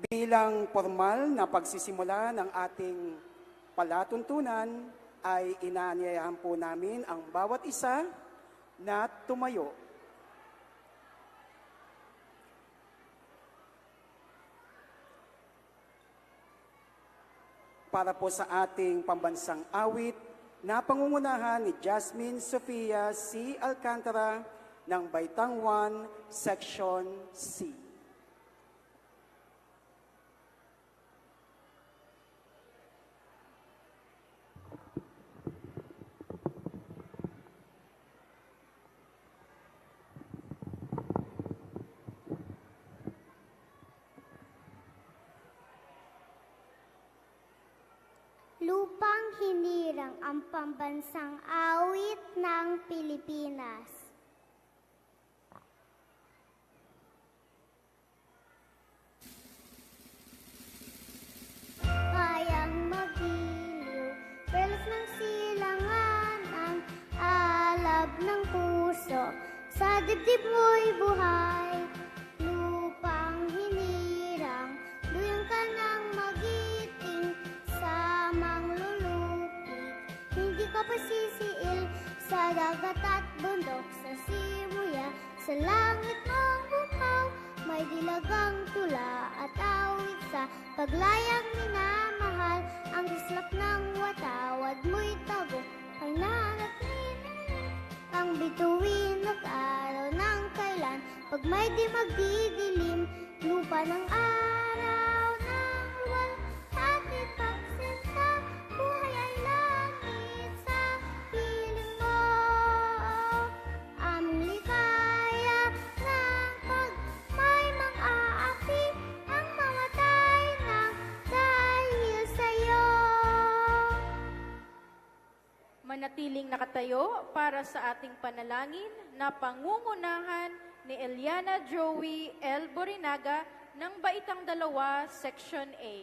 Bilang formal na pagsisimula ng ating palatuntunan ay inaanyayahan po namin ang bawat isa na tumayo. Para po sa ating pambansang awit na pangungunahan ni Jasmine Sofia C. Alcantara ng Baitang 1, Section C. Lupang hinirang ang pambansang awit ng Pilipinas. Kayang magiliw, perlas ng silangan, ang alab ng puso, sa dibdib mo'y buhay. Lupang hinirang, luyang ka ng magiting, sa manglulupig, hindi ka pasisiil, sa dagat at bundok, sa simuya, sa langit ng bukaw, may dilagang tula at awit sa paglayang minamahal, ang kislap ng watawad mo'y tago, kailan at ninanat, ang bituin mag-araw ng kailan, pag may di magdidilim, lupa ng araw ng luwal, at ipaksin sa buhay ay langit sa piling mo. Aming likaya ng pag may mang-aapi, ang mamatay ng dahil sa'yo. Manatiling nakatayo para sa ating panalangin na pangungunahan ni Eliana Joey L. Borinaga ng Baitang 2, Section A.